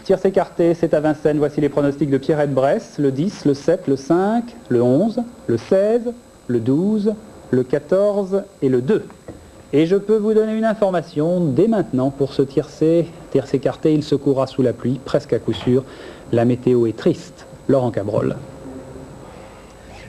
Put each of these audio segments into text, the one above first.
Tierce écartée, c'est à Vincennes. Voici les pronostics de Pierrette Bresse. Le 10, le 7, le 5, le 11, le 16, le 12, le 14 et le 2. Et je peux vous donner une information dès maintenant pour ce tiercé écarté. Il se courra sous la pluie, presque à coup sûr. La météo est triste. Laurent Cabrol.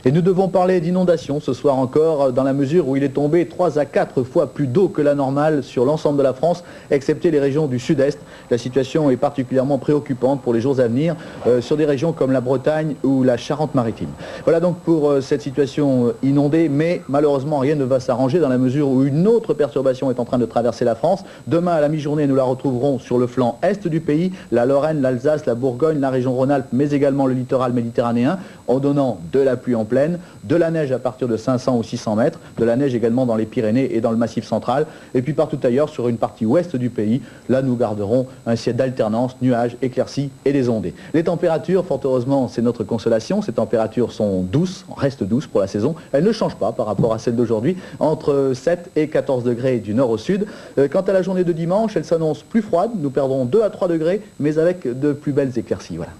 Et nous devons parler d'inondation ce soir encore, dans la mesure où il est tombé 3 à 4 fois plus d'eau que la normale sur l'ensemble de la France, excepté les régions du sud-est. La situation est particulièrement préoccupante pour les jours à venir sur des régions comme la Bretagne ou la Charente-Maritime. Voilà donc pour cette situation inondée, mais malheureusement rien ne va s'arranger dans la mesure où une autre perturbation est en train de traverser la France. Demain à la mi-journée, nous la retrouverons sur le flanc est du pays, la Lorraine, l'Alsace, la Bourgogne, la région Rhône-Alpes, mais également le littoral méditerranéen, en donnant de la pluie en plaine, de la neige à partir de 500 ou 600 mètres, de la neige également dans les Pyrénées et dans le Massif central, et puis partout ailleurs sur une partie ouest du pays. Là, nous garderons un ciel d'alternance, nuages, éclaircies et des ondées. Les températures, fort heureusement, c'est notre consolation. Ces températures sont douces, restent douces pour la saison. Elles ne changent pas par rapport à celles d'aujourd'hui, entre 7 et 14 degrés du nord au sud. Quant à la journée de dimanche, elle s'annonce plus froide. Nous perdrons 2 à 3 degrés, mais avec de plus belles éclaircies. Voilà.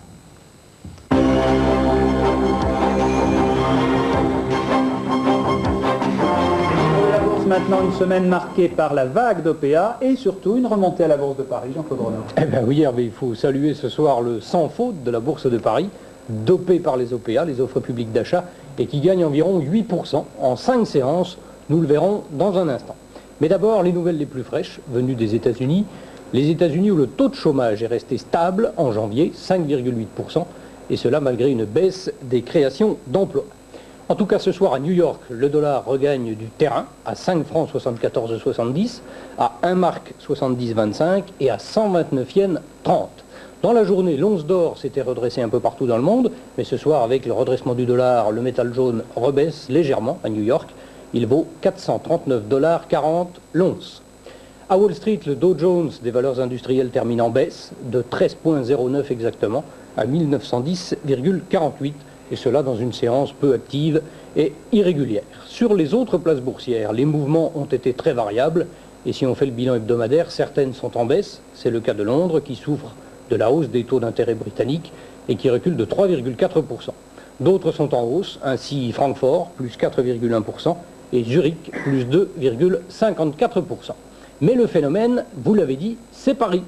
Maintenant une semaine marquée par la vague d'OPA et surtout une remontée à la Bourse de Paris. Jean-Claude Renaud. Eh bien oui, Hervé, il faut saluer ce soir le sans faute de la Bourse de Paris, dopé par les OPA, les offres publiques d'achat, et qui gagne environ 8% en 5 séances. Nous le verrons dans un instant. Mais d'abord, les nouvelles les plus fraîches, venues des États-Unis. Les États-Unis où le taux de chômage est resté stable en janvier, 5,8%, et cela malgré une baisse des créations d'emplois. En tout cas, ce soir à New York, le dollar regagne du terrain à 5 francs 74,70, à 1 mark 70,25 et à 129 yens 30. Dans la journée, l'once d'or s'était redressé un peu partout dans le monde, mais ce soir, avec le redressement du dollar, le métal jaune rebaisse légèrement à New York. Il vaut 439,40 $ l'once. À Wall Street, le Dow Jones des valeurs industrielles termine en baisse de 13,09 exactement à 1910,48. Et cela dans une séance peu active et irrégulière. Sur les autres places boursières, les mouvements ont été très variables, et si on fait le bilan hebdomadaire, certaines sont en baisse. C'est le cas de Londres, qui souffre de la hausse des taux d'intérêt britanniques et qui recule de 3,4%. D'autres sont en hausse, ainsi Francfort, plus 4,1%, et Zurich, plus 2,54%. Mais le phénomène, vous l'avez dit, c'est Paris.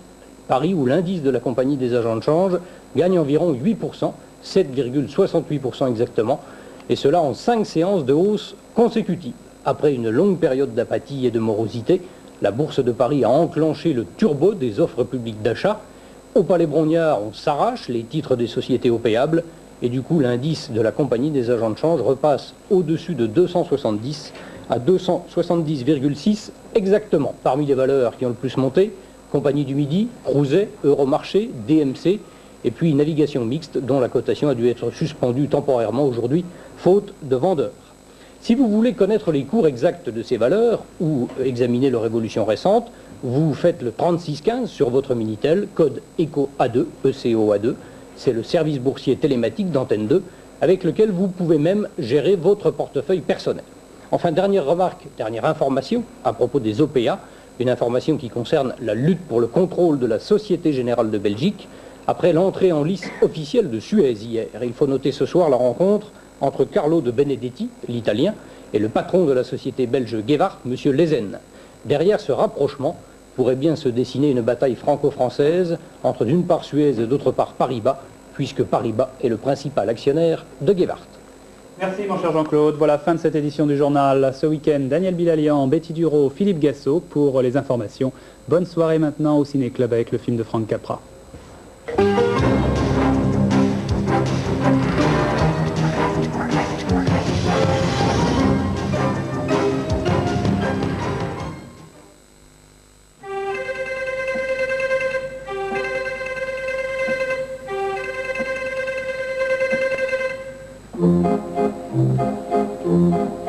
Paris où l'indice de la compagnie des agents de change gagne environ 8%, 7,68% exactement, et cela en 5 séances de hausse consécutives. Après une longue période d'apathie et de morosité, la Bourse de Paris a enclenché le turbo des offres publiques d'achat. Au Palais Brongniart, on s'arrache les titres des sociétés opéables, et du coup l'indice de la compagnie des agents de change repasse au-dessus de 270 à 270,6 exactement. Parmi les valeurs qui ont le plus monté, Compagnie du Midi, Crouzet, Euromarché, DMC, et puis navigation mixte dont la cotation a dû être suspendue temporairement aujourd'hui, faute de vendeurs. Si vous voulez connaître les cours exacts de ces valeurs ou examiner leur évolution récente, vous faites le 3615 sur votre Minitel, code ECO-A2, ECO-A2. C'est le service boursier télématique d'Antenne 2 avec lequel vous pouvez même gérer votre portefeuille personnel. Enfin, dernière remarque, dernière information à propos des OPA, une information qui concerne la lutte pour le contrôle de la Société Générale de Belgique. Après l'entrée en lice officielle de Suez hier, il faut noter ce soir la rencontre entre Carlo de Benedetti, l'italien, et le patron de la société belge Gewart, M. Lezen. Derrière ce rapprochement pourrait bien se dessiner une bataille franco-française entre d'une part Suez et d'autre part Paribas, puisque Paribas est le principal actionnaire de Gewart. Merci mon cher Jean-Claude. Voilà, fin de cette édition du journal. Ce week-end, Daniel Bilalian, Betty Duro, Philippe Gassot pour les informations. Bonne soirée maintenant au Ciné Club avec le film de Frank Capra. Thank you.